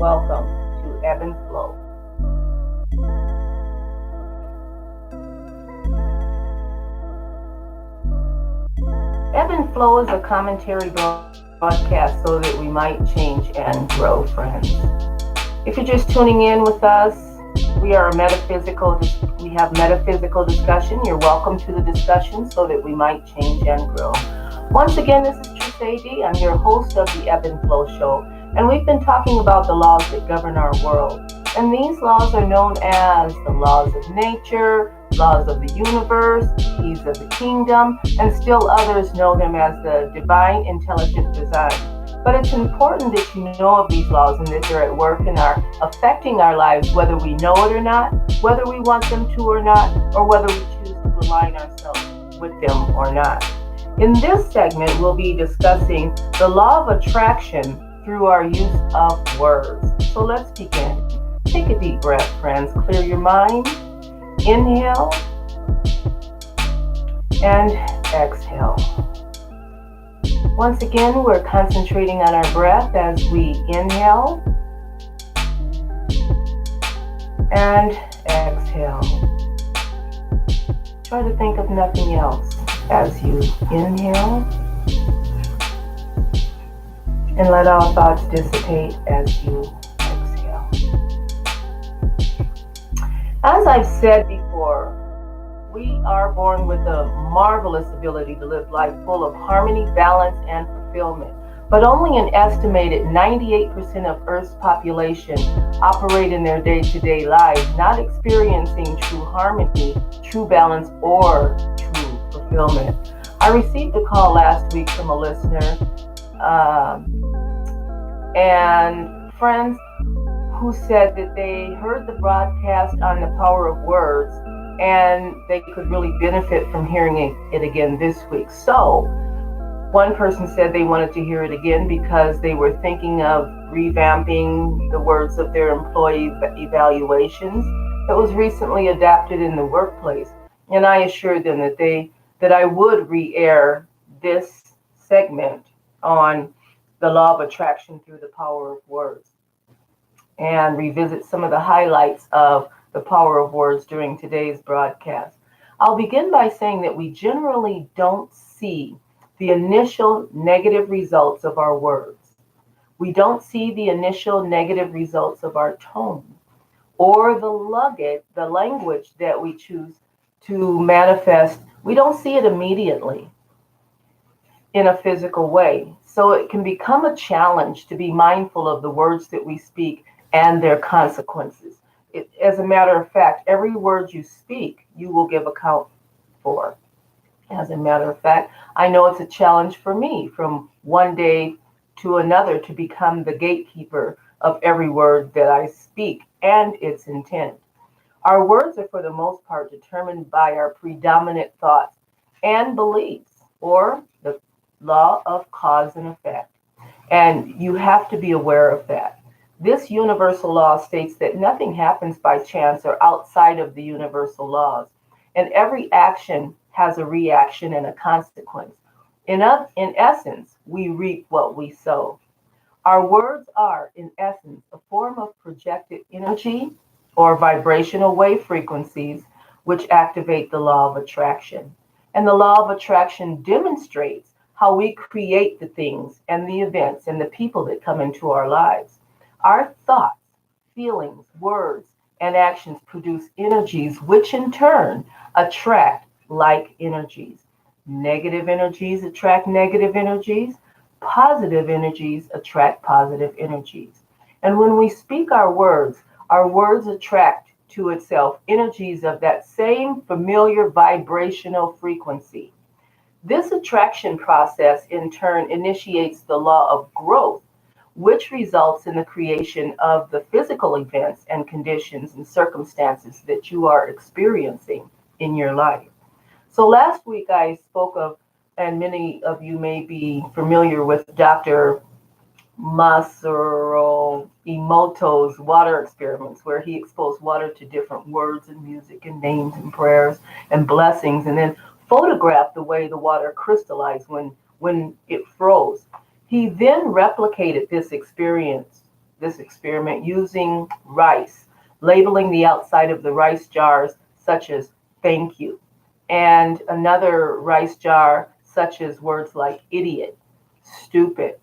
Welcome to Ebb and Flow. Ebb and Flow is a commentary broadcast so that we might change and grow, friends. If you're just tuning in with us, we have metaphysical discussion. You're welcome to the discussion so that we might change and grow. Once again, this is Tracie'e Dee. I'm your host of the Ebb and Flow Show, and we've been talking about the laws that govern our world. And these laws are known as the laws of nature, laws of the universe, keys of the kingdom, and still others know them as the divine intelligent design. But it's important that you know of these laws and that they're at work and are affecting our lives, whether we know it or not, whether we want them to or not, or whether we choose to align ourselves with them or not. In this segment, we'll be discussing the law of attraction through our use of words. So let's begin. Take a deep breath, friends. Clear your mind. Inhale and exhale. Once again, we're concentrating on our breath as we inhale and exhale. Try to think of nothing else as you inhale, and let all thoughts dissipate as you exhale. As I've said before, we are born with a marvelous ability to live life full of harmony, balance, and fulfillment. But only an estimated 98% of Earth's population operate in their day-to-day lives, not experiencing true harmony, true balance, or true fulfillment. I received a call last week from a listener and friends who said that they heard the broadcast on the power of words and they could really benefit from hearing it again this week. So one person said they wanted to hear it again because they were thinking of revamping the words of their employee evaluations that was recently adapted in the workplace. And I assured them that I would re-air this segment on the law of attraction through the power of words and revisit some of the highlights of the power of words during today's broadcast. I'll begin by saying that we generally don't see the initial negative results of our words. We don't see the initial negative results of our tone or the language that we choose to manifest. We don't see it immediately in a physical way. So it can become a challenge to be mindful of the words that we speak and their consequences. As a matter of fact, every word you speak, you will give account for. As a matter of fact, I know it's a challenge for me from one day to another to become the gatekeeper of every word that I speak and its intent. Our words are for the most part determined by our predominant thoughts and beliefs, or the law of cause and effect. And you have to be aware of that. This universal law states that nothing happens by chance or outside of the universal laws, and every action has a reaction and a consequence. In essence, we reap what we sow. Our words are, in essence, a form of projected energy or vibrational wave frequencies which activate the law of attraction. And the law of attraction demonstrates how we create the things and the events and the people that come into our lives. Our thoughts, feelings, words, and actions produce energies which in turn attract like energies. Negative energies attract negative energies. Positive energies attract positive energies. And when we speak our words attract to itself energies of that same familiar vibrational frequency. This attraction process in turn initiates the law of growth, which results in the creation of the physical events and conditions and circumstances that you are experiencing in your life. So last week I spoke of, and many of you may be familiar with Dr. Masaru Emoto's water experiments, where he exposed water to different words and music and names and prayers and blessings, and then photographed the way the water crystallized when it froze. He then replicated this experience this experiment using rice, labeling the outside of the rice jars such as thank you, and another rice jar such as words like idiot, stupid.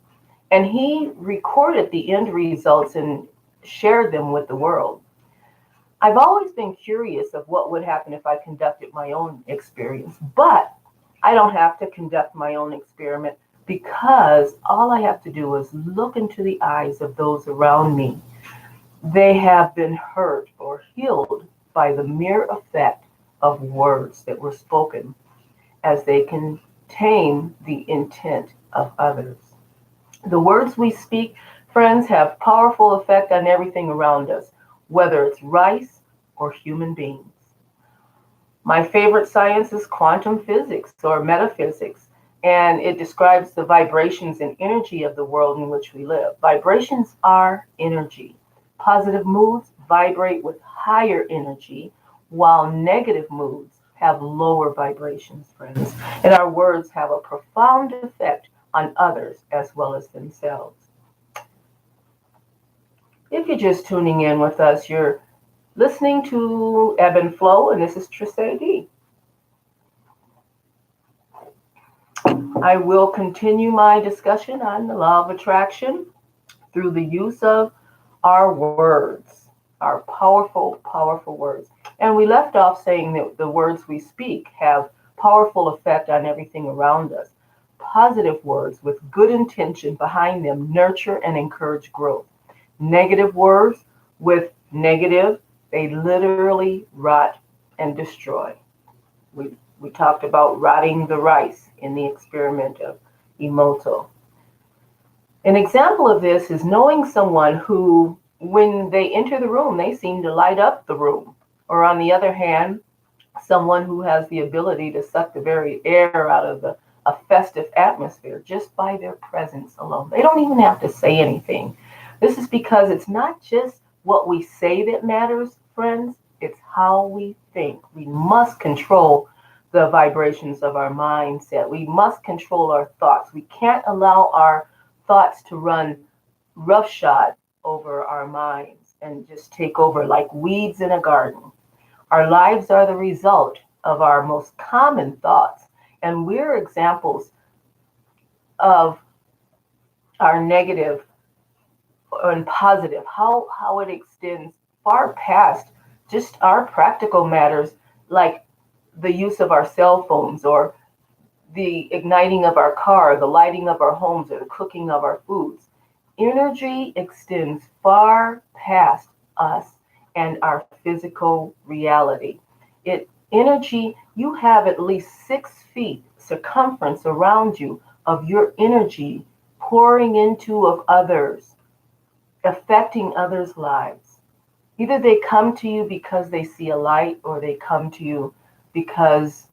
And he recorded the end results and shared them with the world. I've always been curious of what would happen if I conducted my own experience, but I don't have to conduct my own experiment because all I have to do is look into the eyes of those around me. They have been hurt or healed by the mere effect of words that were spoken as they contain the intent of others. The words we speak, friends, have powerful effect on everything around us, whether it's rice or human beings. My favorite science is quantum physics or metaphysics, and it describes the vibrations and energy of the world in which we live. Vibrations are energy. Positive moods vibrate with higher energy, while negative moods have lower vibrations, friends. And our words have a profound effect on others as well as themselves. If you're just tuning in with us, you're listening to Ebb and Flow, and this is Tracie'e Dee. I will continue my discussion on the law of attraction through the use of our words, our powerful, powerful words. And we left off saying that the words we speak have powerful effect on everything around us. Positive words with good intention behind them nurture and encourage growth. Negative words with negative, they literally rot and destroy. We talked about rotting the rice in the experiment of Emoto. An example of this is knowing someone who, when they enter the room, they seem to light up the room. Or on the other hand, someone who has the ability to suck the very air out of a festive atmosphere just by their presence alone. They don't even have to say anything. This is because it's not just what we say that matters, friends. It's how we think. We must control the vibrations of our mindset. We must control our thoughts. We can't allow our thoughts to run roughshod over our minds and just take over like weeds in a garden. Our lives are the result of our most common thoughts, and we're examples of our negative and positive, how it extends far past just our practical matters like the use of our cell phones or the igniting of our car, the lighting of our homes, or the cooking of our foods. Energy extends far past us and our physical reality. Energy, you have at least 6 feet circumference around you of your energy pouring into of others, affecting others' lives. Either they come to you because they see a light, or they come to you because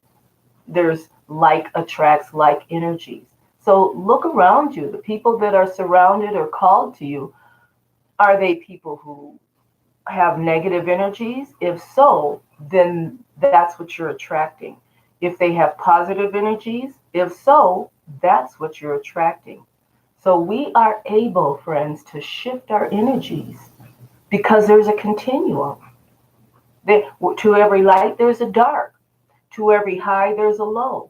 there's like attracts like energies. So look around you. The people that are surrounded or called to you, are they people who have negative energies? If so, then that's what you're attracting. If they have positive energies, if so, that's what you're attracting. So we are able, friends, to shift our energies because there's a continuum. To every light, there's a dark. To every high, there's a low.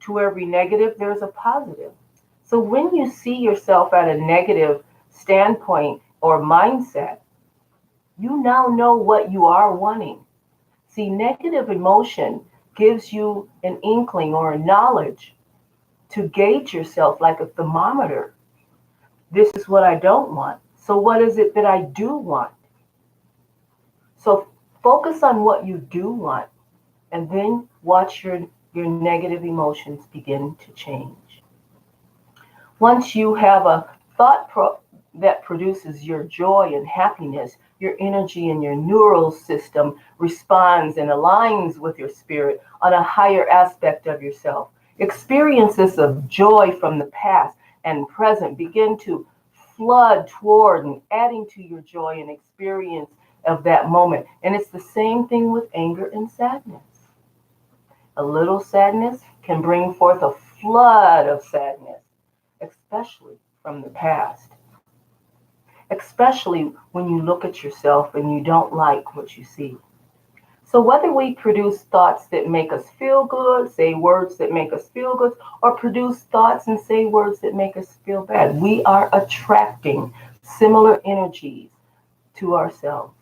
To every negative, there's a positive. So when you see yourself at a negative standpoint or mindset, you now know what you are wanting. See, negative emotion gives you an inkling or a knowledge to gauge yourself like a thermometer. This is what I don't want. So what is it that I do want? So focus on what you do want, and then watch your negative emotions begin to change. Once you have a thought that produces your joy and happiness, your energy and your neural system responds and aligns with your spirit on a higher aspect of yourself. Experiences of joy from the past and present begin to flood toward and adding to your joy and experience of that moment. And it's the same thing with anger and sadness. A little sadness can bring forth a flood of sadness, especially from the past. especially when you look at yourself and you don't like what you see. So whether we produce thoughts that make us feel good, say words that make us feel good, or produce thoughts and say words that make us feel bad, we are attracting similar energies to ourselves.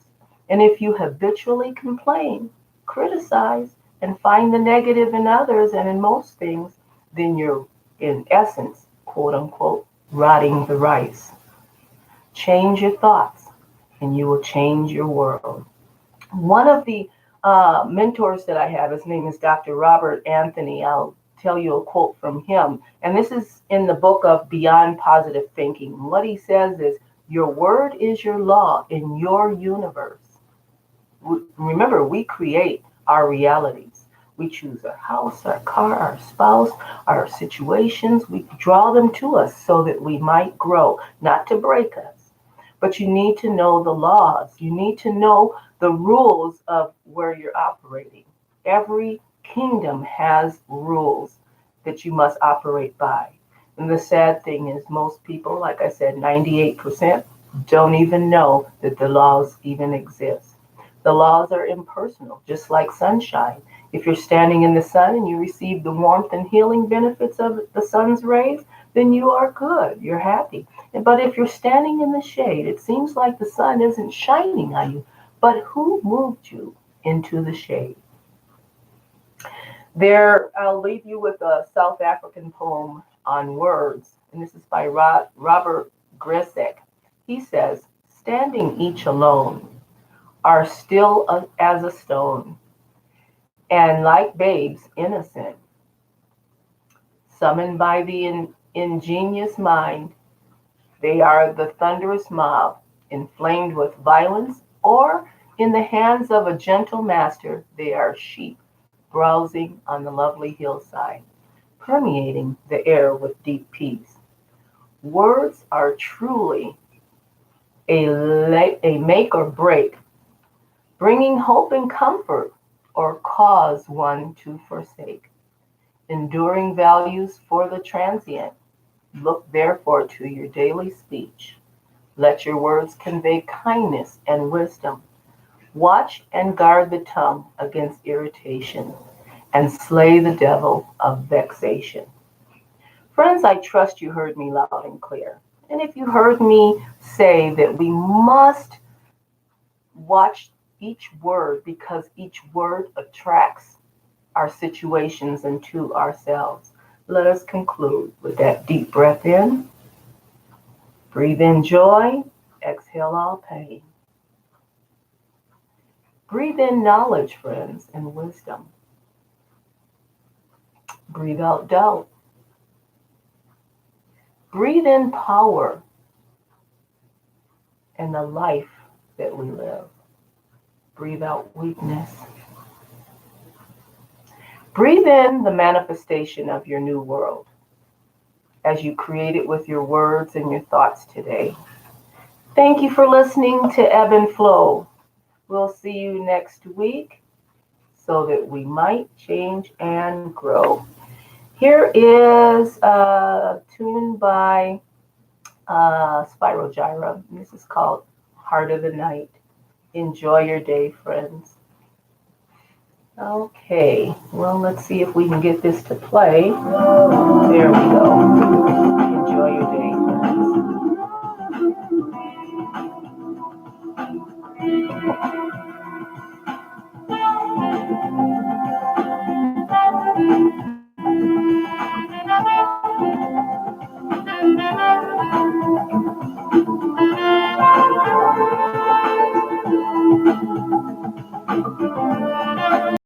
And if you habitually complain, criticize, and find the negative in others and in most things, then you're, in essence, quote unquote, rotting the rice. Change your thoughts, and you will change your world. One of the mentors that I have, his name is Dr. Robert Anthony. I'll tell you a quote from him. And this is in the book of Beyond Positive Thinking. What he says is, your word is your law in your universe. Remember, we create our realities. We choose our house, our car, our spouse, our situations. We draw them to us so that we might grow, not to break us. But you need to know the laws. You need to know the rules of where you're operating. Every kingdom has rules that you must operate by. And the sad thing is, most people, like I said, 98%, don't even know that the laws even exist. The laws are impersonal, just like sunshine. If you're standing in the sun and you receive the warmth and healing benefits of the sun's rays, then you are good. You're happy. But if you're standing in the shade, it seems like the sun isn't shining on you. But who moved you into the shade? There, I'll leave you with a South African poem on words, and this is by Robert Gresek. He says, standing each alone are still as a stone, and like babes innocent, summoned by the ingenious mind, they are the thunderous mob, inflamed with violence, or in the hands of a gentle master, they are sheep browsing on the lovely hillside, permeating the air with deep peace. Words are truly a make or break, bringing hope and comfort, or cause one to forsake. Enduring values for the transient. Look therefore to your daily speech. Let your words convey kindness and wisdom. Watch and guard the tongue against irritation, and slay the devil of vexation. Friends, I trust you heard me loud and clear. And if you heard me say that we must watch each word, because each word attracts our situations into ourselves. Let us conclude with that deep breath in. Breathe in joy, exhale all pain. Breathe in knowledge, friends, and wisdom. Breathe out doubt. Breathe in power and the life that we live. Breathe out weakness. Breathe in the manifestation of your new world as you create it with your words and your thoughts today. Thank you for listening to Ebb and Flow. We'll see you next week so that we might change and grow. Here is a tune by Spiral Gyra. This is called Heart of the Night. Enjoy your day, friends. Okay, well, let's see if we can get this to play. There we go. Enjoy your day, friends.